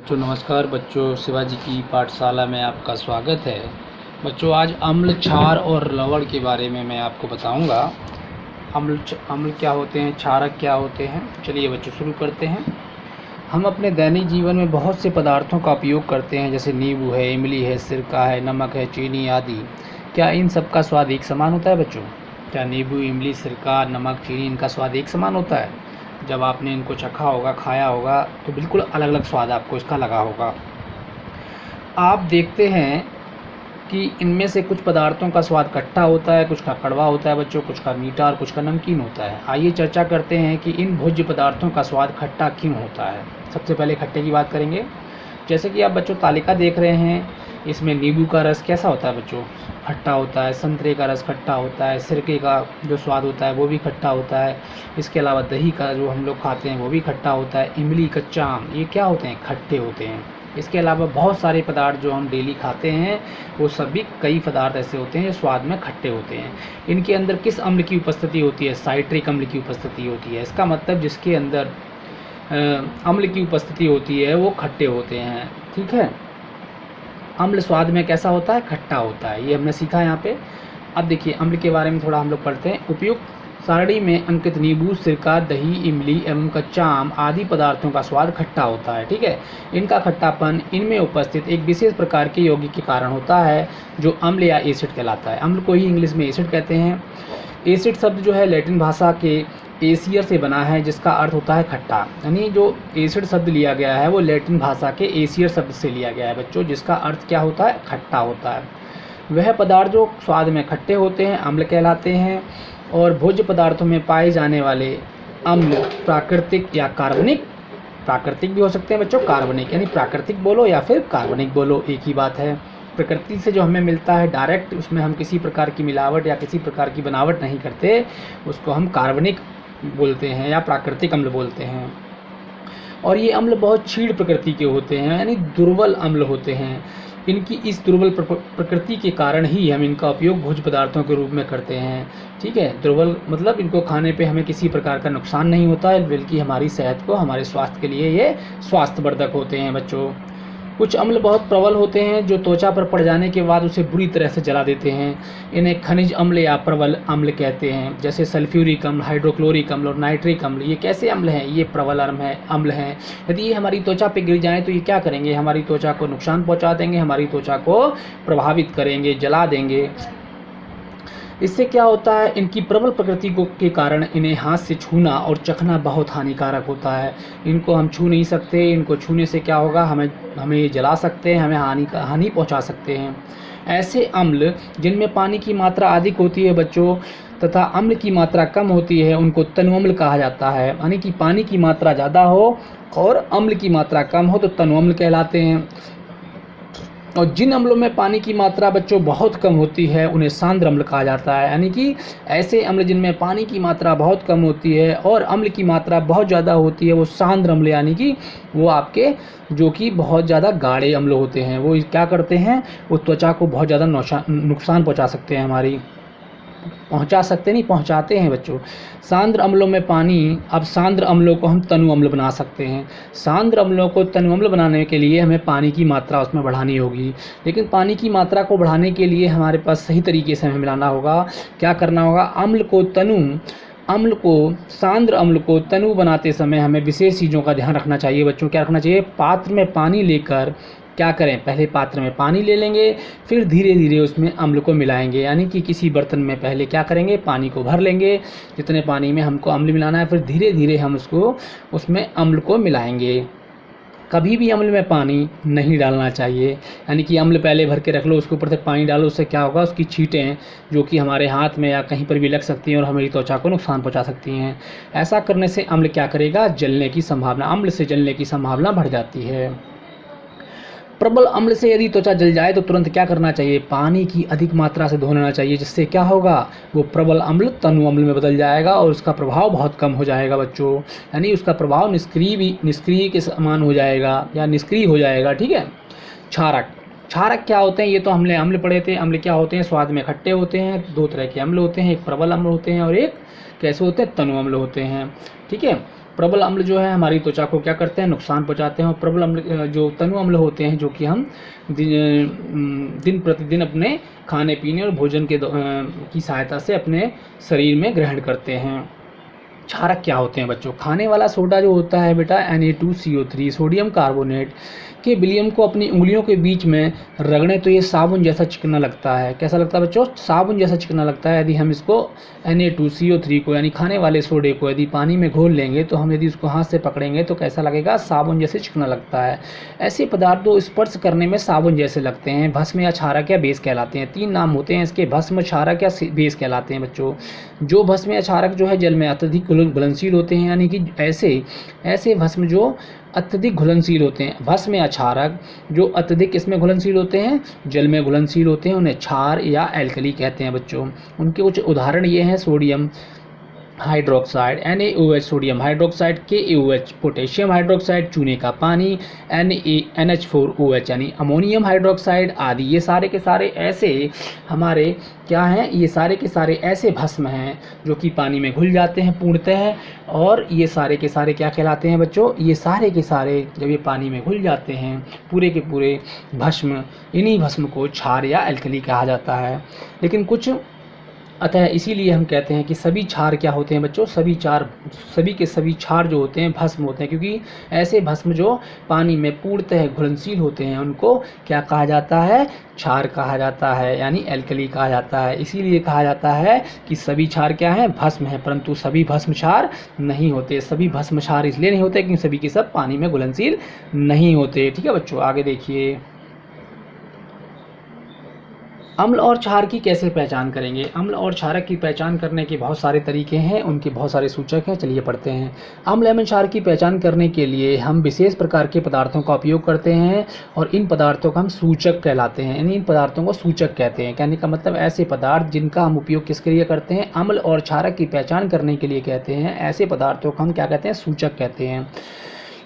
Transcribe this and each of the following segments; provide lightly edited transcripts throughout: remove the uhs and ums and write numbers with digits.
बच्चों नमस्कार। बच्चों शिवाजी की पाठशाला में आपका स्वागत है। बच्चों आज अम्ल, क्षार और लवण के बारे में मैं आपको बताऊंगा। अम्ल क्या होते हैं, क्षारक क्या होते हैं। चलिए बच्चों शुरू करते हैं। हम अपने दैनिक जीवन में बहुत से पदार्थों का उपयोग करते हैं, जैसे नींबू है, इमली है, सिरका है, नमक है, चीनी आदि। क्या इन सब का स्वाद एक समान होता है बच्चों? क्या नींबू, इमली, सिरका, नमक, चीनी इनका स्वाद एक समान होता है? जब आपने इनको चखा होगा, खाया होगा, तो बिल्कुल अलग अलग स्वाद आपको इसका लगा होगा। आप देखते हैं कि इनमें से कुछ पदार्थों का स्वाद खट्टा होता है, कुछ का कड़वा होता है बच्चों, कुछ का मीठा और कुछ का नमकीन होता है। आइए चर्चा करते हैं कि इन भोज्य पदार्थों का स्वाद खट्टा क्यों होता है। सबसे पहले खट्टे की बात करेंगे। जैसे कि आप बच्चों तालिका देख रहे हैं, इसमें नींबू का रस कैसा होता है बच्चों? खट्टा होता है। संतरे का रस खट्टा होता है। सिरके का जो स्वाद होता है वो भी खट्टा होता है। इसके अलावा दही का जो हम लोग खाते हैं वो भी खट्टा होता है। इमली, कच्चा आम, ये क्या होते हैं? खट्टे होते हैं। इसके अलावा बहुत सारे पदार्थ जो हम डेली खाते हैं वो सभी कई पदार्थ ऐसे होते हैं जो स्वाद में खट्टे होते हैं। इनके अंदर किस अम्ल की उपस्थिति होती है? साइट्रिक अम्ल की उपस्थिति होती है। इसका मतलब जिसके अंदर अम्ल की उपस्थिति होती है वो खट्टे होते हैं। ठीक है। अम्ल स्वाद में कैसा होता है? खट्टा होता है। ये हमने सीखा यहाँ पे। अब देखिए अम्ल के बारे में थोड़ा हम लोग पढ़ते हैं। उपयुक्त सारणी में अंकित नींबू, सिरका, दही, इमली एवं कच्चा आम आदि पदार्थों का स्वाद खट्टा होता है। ठीक है। इनका खट्टापन इनमें उपस्थित एक विशेष प्रकार के यौगिक के कारण होता है जो अम्ल या एसिड कहलाता है। अम्ल को ही इंग्लिश में एसिड कहते हैं। एसिड शब्द जो है लैटिन भाषा के एसियर से बना है, जिसका अर्थ होता है खट्टा। यानी जो एसिड शब्द लिया गया है वो लैटिन भाषा के एसियर शब्द से लिया गया है बच्चों, जिसका अर्थ क्या होता है? खट्टा होता है। वह पदार्थ जो स्वाद में खट्टे होते हैं अम्ल कहलाते हैं। और भोज्य पदार्थों में पाए जाने वाले अम्ल प्राकृतिक या कार्बनिक, प्राकृतिक भी हो सकते हैं बच्चों, कार्बनिक, यानी प्राकृतिक बोलो या फिर कार्बनिक बोलो, एक ही बात है। प्रकृति से जो हमें मिलता है डायरेक्ट, उसमें हम किसी प्रकार की मिलावट या किसी प्रकार की बनावट नहीं करते, उसको हम कार्बनिक बोलते हैं या प्राकृतिक अम्ल बोलते हैं। और ये अम्ल बहुत क्षीण प्रकृति के होते हैं, यानी दुर्बल अम्ल होते हैं। इनकी इस दुर्बल प्रकृति के कारण ही हम इनका उपयोग भोज्य पदार्थों के रूप में करते हैं। ठीक है। दुर्बल मतलब इनको खाने पे हमें किसी प्रकार का नुकसान नहीं होता है, बल्कि हमारी सेहत को, हमारे स्वास्थ्य के लिए ये स्वास्थ्यवर्धक होते हैं बच्चों। कुछ अम्ल बहुत प्रबल होते हैं जो त्वचा पर पड़ जाने के बाद उसे बुरी तरह से जला देते हैं। इन्हें खनिज अम्ल या प्रबल अम्ल कहते हैं, जैसे सल्फ्यूरिक अम्ल, हाइड्रोक्लोरिक अम्ल और नाइट्रिक अम्ल। ये कैसे अम्ल हैं? ये प्रबल अम्ल हैं। यदि ये हमारी त्वचा पर गिर जाएँ तो ये क्या करेंगे? हमारी त्वचा को नुकसान पहुँचा देंगे, हमारी त्वचा को प्रभावित करेंगे, जला देंगे। इससे क्या होता है? इनकी प्रबल प्रकृति के कारण इन्हें हाथ से छूना और चखना बहुत हानिकारक होता है। इनको हम छू नहीं सकते। इनको छूने से क्या होगा? हमें ये जला सकते हैं, हमें हानि पहुंचा सकते हैं। ऐसे अम्ल जिनमें पानी की मात्रा अधिक होती है बच्चों तथा अम्ल की मात्रा कम होती है, उनको तनु अम्ल कहा जाता है। यानी कि पानी की मात्रा ज़्यादा हो और अम्ल की मात्रा कम हो तो तनु अम्ल कहलाते हैं। और जिन अम्लों में पानी की मात्रा बच्चों बहुत कम होती है उन्हें सांद्र अम्ल कहा जाता है। यानी कि ऐसे अम्ल जिनमें पानी की मात्रा बहुत कम होती है और अम्ल की मात्रा बहुत ज़्यादा होती है वो सांद्र अम्ल, यानी कि वो आपके जो कि बहुत ज़्यादा गाढ़े अम्ल होते हैं। वो क्या करते हैं? वो त्वचा को बहुत ज़्यादा नुकसान पहुँचा सकते हैं, पहुंचाते हैं बच्चों। सांद्र अम्लों में पानी, अब सांद्र अम्लों को हम तनु अम्ल बना सकते हैं। सांद्र अम्लों को तनु अम्ल बनाने के लिए हमें पानी की मात्रा उसमें बढ़ानी होगी, लेकिन पानी की मात्रा को बढ़ाने के लिए हमारे पास सही तरीके से हमें मिलाना होगा। क्या करना होगा? सांद्र अम्ल को तनु बनाते समय हमें विशेष चीज़ों का ध्यान रखना चाहिए बच्चों। क्या रखना चाहिए? पात्र में पानी लेकर क्या करें? पहले पात्र में पानी ले लेंगे, फिर धीरे धीरे उसमें अम्ल को मिलाएंगे। यानी कि किसी बर्तन में पहले क्या करेंगे? पानी को भर लेंगे, जितने पानी में हमको अम्ल मिलाना है, फिर धीरे धीरे हम उसमें अम्ल को मिलाएंगे। कभी भी अम्ल में पानी नहीं डालना चाहिए। यानी कि अम्ल पहले भर के रख लो, उसके ऊपर से पानी डालो, उससे क्या होगा? उसकी छींटें जो कि हमारे हाथ में या कहीं पर भी लग सकती हैं और हमारी त्वचा को नुकसान पहुंचा सकती हैं। ऐसा करने से अम्ल क्या करेगा? जलने की संभावना, अम्ल से जलने की संभावना बढ़ जाती है। प्रबल अम्ल से यदि त्वचा जल जाए तो तुरंत क्या करना चाहिए? पानी की अधिक मात्रा से धो लेना चाहिए, जिससे क्या होगा? वो प्रबल अम्ल तनु अम्ल में बदल जाएगा और उसका प्रभाव बहुत कम हो जाएगा बच्चों। यानी उसका प्रभाव निष्क्रिय के समान हो जाएगा या निष्क्रिय हो जाएगा। ठीक है। क्षारक क्या होते हैं? ये तो हमने अम्ल पढ़े थे। अम्ल क्या होते हैं? स्वाद में खट्टे होते हैं। दो तरह के अम्ल होते हैं, एक प्रबल अम्ल होते हैं और एक कैसे होते हैं? तनु अम्ल होते हैं। ठीक है। प्रबल अम्ल जो है हमारी त्वचा को क्या करते हैं, नुकसान पहुंचाते हैं। और प्रबल अम्ल जो तनु अम्ल होते हैं, जो कि हम दिन प्रतिदिन अपने खाने पीने और भोजन की सहायता से अपने शरीर में ग्रहण करते हैं। क्षारक क्या होते हैं बच्चों? खाने वाला सोडा जो होता है बेटा Na2CO3 सोडियम कार्बोनेट के विलयन को अपनी उंगलियों के बीच में रगड़ें तो ये साबुन जैसा चिकना लगता है। कैसा लगता है बच्चों? साबुन जैसा चिकना लगता है। यदि हम इसको Na2CO3 को यानी खाने वाले सोडे को यदि पानी में घोल लेंगे तो हम यदि उसको हाथ से पकड़ेंगे तो कैसा लगेगा? साबुन जैसे चिकना लगता है। ऐसे पदार्थ को स्पर्श करने में साबुन जैसे लगते हैं। भस्म या क्षारक या बेस कहलाते हैं। 3 नाम होते हैं इसके, भस्म, क्षारक या बेस कहलाते हैं बच्चों। जो भस्म या क्षारक जो है जल में अत्यधिक घुलनशील होते हैं, यानी कि ऐसे भस्म जो अत्यधिक घुलनशील होते हैं, भस्म या क्षारक जो अत्यधिक इसमें घुलनशील होते हैं, जल में घुलनशील होते हैं, उन्हें क्षार या एल्कली कहते हैं बच्चों। उनके कुछ उदाहरण ये हैं: sodium hydroxide NaOH sodium hydroxide, KaOH potassium hydroxide, चूने का पानी, NaNH4OH यानी अमोनियम हाइड्रोक्साइड आदि। ये सारे के सारे ऐसे हमारे क्या हैं? ये सारे के सारे ऐसे भस्म हैं जो कि पानी में घुल जाते हैं पूर्णतः। और ये सारे के सारे क्या कहलाते हैं बच्चों? ये सारे के सारे जब ये पानी में घुल जाते हैं पूरे के पूरे भस्म, इन्हीं भस्म को क्षार या एल्कली कहा जाता है। लेकिन कुछ अतः इसीलिए हम कहते हैं कि सभी क्षार क्या होते हैं बच्चों? सभी के सभी क्षार जो होते हैं भस्म होते हैं, क्योंकि ऐसे भस्म जो पानी में पूर्णतः घुलनशील होते हैं उनको क्या कहा जाता है? क्षार कहा जाता है, यानी एल्कली कहा जाता है। इसीलिए कहा जाता है कि सभी क्षार क्या हैं? भस्म हैं, परंतु सभी भस्म क्षार नहीं होते। सभी भस्म क्षार इसलिए नहीं होते क्योंकि सभी के सब पानी में घुलनशील नहीं होते। ठीक है बच्चों, आगे देखिए। अम्ल और क्षार की कैसे पहचान करेंगे? अम्ल और क्षारक की पहचान करने के बहुत सारे तरीके हैं, उनके बहुत सारे सूचक हैं। चलिए पढ़ते हैं। अम्ल एवं क्षार की पहचान करने के लिए हम विशेष प्रकार के पदार्थों का उपयोग करते हैं और इन पदार्थों का हम सूचक कहलाते हैं, यानी इन पदार्थों को सूचक कहते हैं। कहने का मतलब ऐसे पदार्थ जिनका हम उपयोग किसके लिए करते हैं? अम्ल और क्षारक की पहचान करने के लिए कहते हैं। ऐसे पदार्थों को हम क्या कहते हैं? सूचक कहते हैं।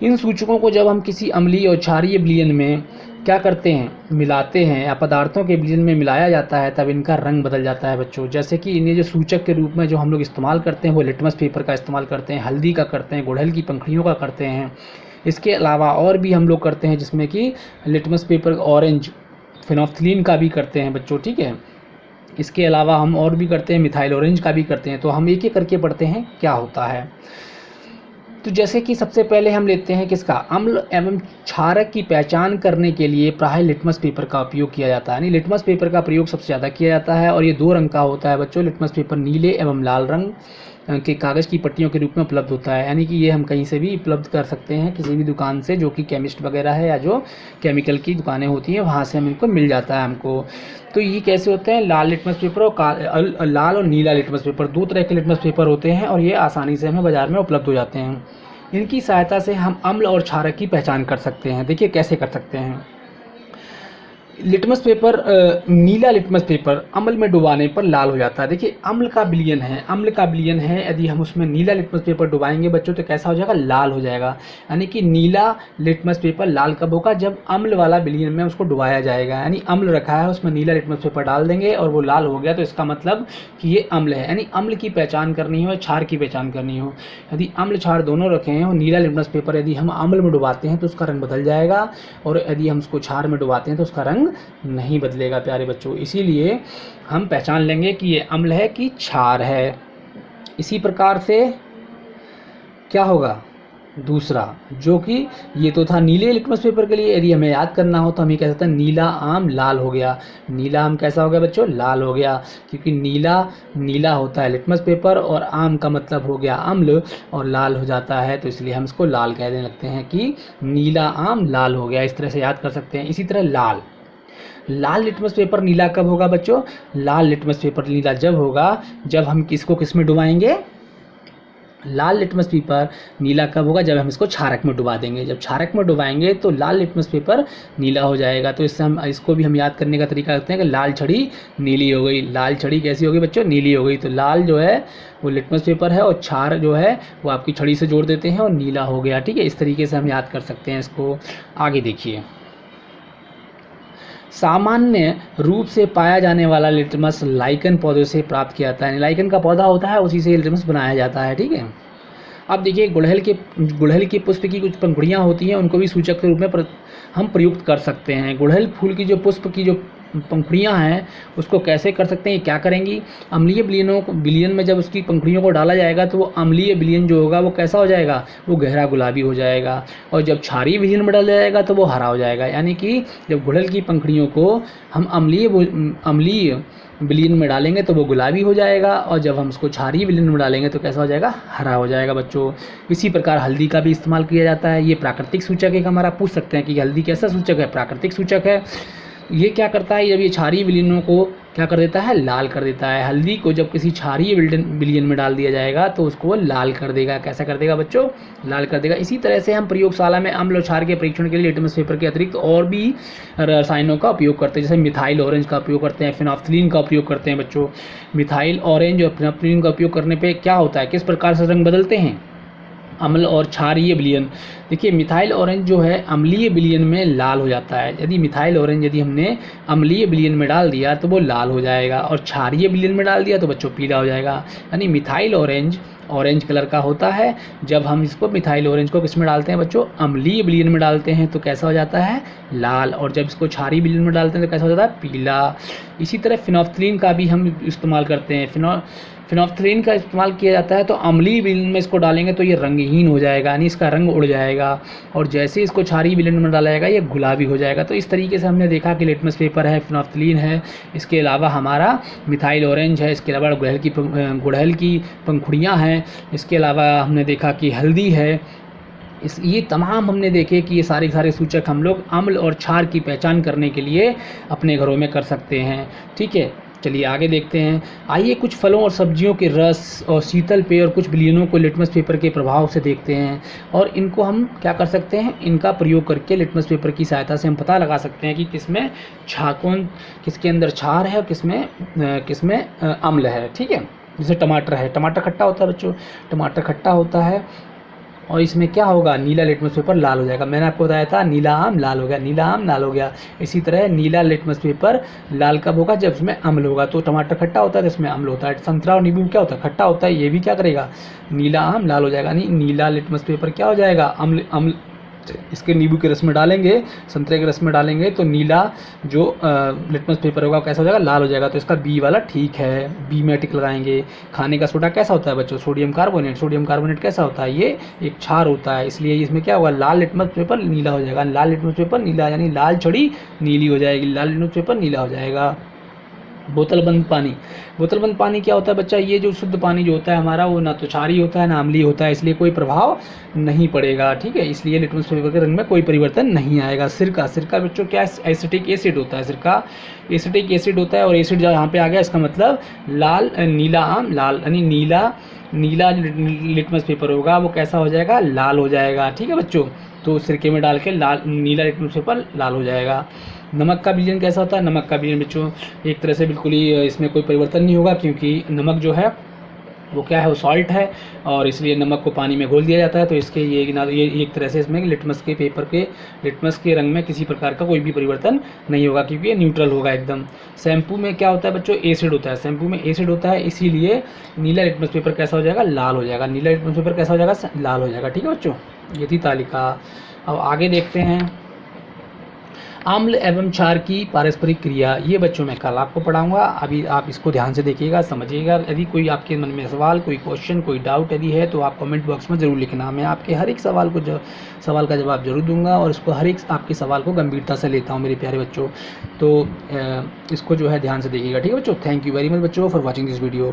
इन सूचकों को जब हम किसी अम्लीय और क्षारीय विलयन में क्या करते हैं? मिलाते हैं या पदार्थों के विलयन में मिलाया जाता है, तब इनका रंग बदल जाता है बच्चों। जैसे कि इन्हें जो सूचक के रूप में जो हम लोग इस्तेमाल करते हैं वो लिटमस पेपर का इस्तेमाल करते हैं, हल्दी का करते हैं, गुड़हल की पंखुड़ियों का करते हैं। इसके अलावा और भी हम लोग करते हैं, जिसमें कि लिटमस पेपर ऑरेंज फिनोफ्थलीन का भी करते हैं बच्चों। ठीक है, इसके अलावा हम और भी करते हैं, मिथाइल ऑरेंज का भी करते हैं। तो हम एक एक करके पढ़ते हैं क्या होता है। तो जैसे कि सबसे पहले हम लेते हैं किसका? अम्ल एवं क्षारक की पहचान करने के लिए प्राय लिटमस पेपर का उपयोग किया जाता है, यानी लिटमस पेपर का प्रयोग सबसे ज़्यादा किया जाता है। और ये 2 रंग का होता है बच्चों। लिटमस पेपर नीले एवं लाल रंग के कागज़ की पट्टियों के रूप में उपलब्ध होता है, यानी कि ये हम कहीं से भी उपलब्ध कर सकते हैं, किसी भी दुकान से, जो कि केमिस्ट वगैरह है या जो केमिकल की दुकानें होती हैं वहाँ से हम इनको मिल जाता है हमको। तो ये कैसे होते हैं? लाल लिटमस पेपर और लाल और नीला लिटमस पेपर, 2 तरह के लिटमस पेपर होते हैं और ये आसानी से हमें बाज़ार में उपलब्ध हो जाते हैं। इनकी सहायता से हम अम्ल और क्षारक की पहचान कर सकते हैं। देखिए कैसे कर सकते हैं। लिटमस पेपर, नीला लिटमस पेपर अम्ल में डुबाने पर लाल हो जाता है। देखिए अम्ल का विलयन है, यदि हम उसमें नीला लिटमस पेपर डुबाएंगे बच्चों तो कैसा हो जाएगा? लाल हो जाएगा। यानी कि नीला लिटमस पेपर लाल कब होगा? जब अम्ल वाला विलयन में उसको डुबाया जाएगा। यानी अम्ल रखा है, उसमें नीला लिटमस पेपर डाल देंगे और वो लाल हो गया, तो इसका मतलब कि ये अम्ल है। यानी अम्ल की पहचान करनी हो, क्षार की पहचान करनी हो, यदि अम्ल क्षार दोनों रखे हैं और नीला लिटमस पेपर यदि हम अम्ल में डुबाते हैं तो उसका रंग बदल जाएगा, और यदि हम उसको क्षार में डुबाते हैं तो उसका रंग नहीं बदलेगा प्यारे बच्चों। इसीलिए हम पहचान लेंगे कि ये अम्ल है कि क्षार है। इसी प्रकार से क्या होगा? दूसरा, जो कि ये तो था नीले लिटमस पेपर के लिए, यदि हमें याद करना हो तो हम ये कह सकते हैं नीला आम लाल हो गया। नीला आम कैसा हो गया बच्चों? लाल हो गया, क्योंकि नीला होता है लिटमस पेपर और आम का मतलब हो गया अम्ल और लाल हो जाता है, तो इसलिए हम इसको लाल कहने लगते हैं कि नीला आम लाल हो गया। इस तरह से याद कर सकते हैं। इसी तरह लाल लिटमस पेपर नीला कब होगा बच्चों? लाल लिटमस पेपर नीला जब होगा जब हम इसको किस में डुबाएंगे? लाल लिटमस पेपर नीला कब होगा? जब हम इसको क्षारक में डुबा देंगे। जब क्षारक में डुबाएंगे तो लाल लिटमस पेपर नीला हो जाएगा। तो इससे हम इसको भी हम याद करने का तरीका करते हैं कि लाल छड़ी नीली हो गई। लाल छड़ी कैसी हो गई बच्चों? नीली हो गई। तो लाल जो है वो लिटमस पेपर है और क्षार जो है वो आपकी छड़ी से जोड़ देते हैं और नीला हो गया। ठीक है, इस तरीके से हम याद कर सकते हैं इसको। आगे देखिए। सामान्य रूप से पाया जाने वाला लिटमस लाइकन पौधे से प्राप्त किया जाता है। लाइकन का पौधा होता है, उसी से लिटमस बनाया जाता है। ठीक है, अब देखिए गुड़हल के पुष्प की कुछ पंखुड़ियाँ होती हैं, उनको भी सूचक के रूप में हम प्रयुक्त कर सकते हैं। गुड़हल फूल की जो पुष्प की जो पंखुड़ियाँ हैं उसको कैसे कर सकते हैं, क्या करेंगी, अम्लीय विलयन में जब उसकी पंखुड़ियों को डाला जाएगा तो वो अम्लीय विलयन जो होगा वो कैसा हो जाएगा, वो गहरा गुलाबी हो जाएगा, और जब क्षारीय विलयन में डाला जाएगा तो वो हरा हो जाएगा। यानी कि जब गुड़हल की पंखुड़ियों को हम अम्लीय विलयन में डालेंगे तो वो गुलाबी हो जाएगा, और जब हम उसको क्षारीय विलयन में डालेंगे तो कैसा हो जाएगा, हरा हो जाएगा बच्चों। इसी प्रकार हल्दी का भी इस्तेमाल किया जाता है। ये प्राकृतिक सूचक है, हमारा पूछ सकते हैं कि हल्दी कैसा सूचक है, प्राकृतिक सूचक है। ये क्या करता है, जब ये क्षारीय विलयनों को क्या कर देता है, लाल कर देता है। हल्दी को जब किसी क्षारीय विलयन में डाल दिया जाएगा तो उसको वो लाल कर देगा। कैसा कर देगा बच्चों, लाल कर देगा। इसी तरह से हम प्रयोगशाला में अम्ल और क्षार के परीक्षण के लिए लिटमस पेपर के अतिरिक्त और भी रसायनों का उपयोग करते हैं, जैसे मिथाइल ऑरेंज का उपयोग करते हैं, फिनोल्फ्थालीन का उपयोग करते हैं बच्चों। मिथाइल ऑरेंज और फिनोल्फ्थालीन का उपयोग करने पर क्या होता है, किस प्रकार से रंग बदलते हैं, अम्ल और क्षारीय विलयन। देखिए मिथाइल ऑरेंज जो है अम्लीय विलयन में लाल हो जाता है। यदि मिथाइल ऑरेंज यदि हमने अम्लीय विलयन में डाल दिया तो वो लाल हो जाएगा, और क्षारीय विलयन में डाल दिया तो बच्चों पीला हो जाएगा। यानी मिथाइल ऑरेंज कलर का होता है। जब हम इसको मिथाइल ऑरेंज को किस में डालते हैं बच्चों, अम्लीय विलयन में डालते हैं तो कैसा हो जाता है, लाल, और जब इसको क्षारीय विलयन में डालते हैं तो कैसा हो जाता है, पीला। इसी तरह फिनोल्फ्थालीन का भी हम इस्तेमाल करते हैं। फिनोल्फ्थालीन का इस्तेमाल किया जाता है तो अम्लीय विलयन में इसको डालेंगे तो ये रंगहीन हो जाएगा, यानी इसका रंग उड़ जाएगा, और जैसे इसको क्षारीय विलयन में डाला जाएगा ये गुलाबी हो जाएगा। तो इस तरीके से हमने देखा कि लिटमस पेपर है, फिनोल्फ्थालीन है, इसके अलावा हमारा मिथाइल ऑरेंज है, इसके अलावा गुड़हल की पंखुड़ियाँ हैं, इसके अलावा हमने देखा कि हल्दी है। ये तमाम हमने देखे कि ये सारे सूचक हम लोग अम्ल और क्षार की पहचान करने के लिए अपने घरों में कर सकते हैं। ठीक है, चलिए आगे देखते हैं। आइए कुछ फलों और सब्जियों के रस और शीतल पेय और कुछ विलयनों को लिटमस पेपर के प्रभाव से देखते हैं, और इनको हम क्या कर सकते हैं, इनका प्रयोग करके लिटमस पेपर की सहायता से हम पता लगा सकते हैं कि किसके अंदर क्षार है और किसमें अम्ल है। ठीक है, जैसे टमाटर है, टमाटर खट्टा होता है बच्चों, टमाटर खट्टा होता है, और इसमें क्या होगा, नीला लिटमस पेपर लाल हो जाएगा। मैंने आपको बताया था नीला आम लाल हो गया, नीला आम लाल हो गया। इसी तरह नीला लिटमस पेपर लाल कब होगा, जब इसमें अम्ल होगा। तो टमाटर खट्टा होता है तो इसमें अम्ल होता है। संतरा और नींबू क्या होता है, खट्टा होता है, ये भी क्या करेगा, नीला आम लाल हो जाएगा। नीला लिटमस पेपर क्या हो जाएगा, अम्ल। इसके नींबू के रस में डालेंगे, संतरे के रस में डालेंगे तो नीला जो लिटमस पेपर होगा कैसा हो जाएगा, लाल हो जाएगा। तो इसका बी वाला ठीक है, बी में टिक लगाएंगे। खाने का सोडा कैसा होता है बच्चों, सोडियम कार्बोनेट कैसा होता है, ये एक क्षार होता है, इसलिए इसमें क्या होगा, लाल लिटमस पेपर नीला हो जाएगा। लाल लिटमस पेपर नीला, यानी लाल छड़ी नीली हो जाएगी, लाल लिटमस पेपर नीला हो जाएगा। बोतलबंद पानी क्या होता है बच्चा, ये जो शुद्ध पानी जो होता है हमारा, वो ना तो क्षारीय होता है ना अम्लीय होता है, इसलिए कोई प्रभाव नहीं पड़ेगा। ठीक है, इसलिए लिटमस पेपर के रंग में कोई परिवर्तन नहीं आएगा। सिरका बच्चों क्या, एसिटिक एसिड होता है। सिरका एसिटिक एसिड होता है, और एसिड जब यहाँ पे आ गया इसका मतलब लाल, नीला आम लाल, यानी नीला लिटमस पेपर होगा वो कैसा हो जाएगा, लाल हो जाएगा। ठीक है बच्चों, तो सिरके में डाल के नीला लिटमस पेपर लाल हो जाएगा। नमक का विलयन कैसा होता है, नमक का विलयन बच्चों एक तरह से बिल्कुल ही इसमें कोई परिवर्तन नहीं होगा, क्योंकि नमक जो है वो क्या है, वो सॉल्ट है, और इसलिए नमक को पानी में घोल दिया जाता है। तो इसके ये एक तरह से इसमें लिटमस के रंग में किसी प्रकार का कोई भी परिवर्तन नहीं होगा, क्योंकि ये न्यूट्रल होगा एकदम। शैम्पू में क्या होता है बच्चों, एसिड होता है, शैम्पू में एसिड होता है, इसीलिए नीला लिटमस पेपर कैसा हो जाएगा, लाल हो जाएगा। नीला लिटमस पेपर कैसा हो जाएगा, लाल हो जाएगा। ठीक है बच्चों, ये थी तालिका। अब आगे देखते हैं अम्ल एवं क्षार की पारस्परिक क्रिया। ये बच्चों मैं कल आपको पढ़ाऊंगा, अभी आप इसको ध्यान से देखिएगा, समझिएगा। यदि कोई आपके मन में सवाल, कोई क्वेश्चन, कोई डाउट यदि है तो आप कमेंट बॉक्स में ज़रूर लिखना। मैं आपके हर एक सवाल का जवाब जरूर दूंगा, और इसको हर एक आपके सवाल को गंभीरता से लेता हूँ मेरे प्यारे बच्चों। तो इसको जो है ध्यान से देखिएगा। ठीक है बच्चों, थैंक यू वेरी मच बच्चों फॉर वॉचिंग दिस वीडियो।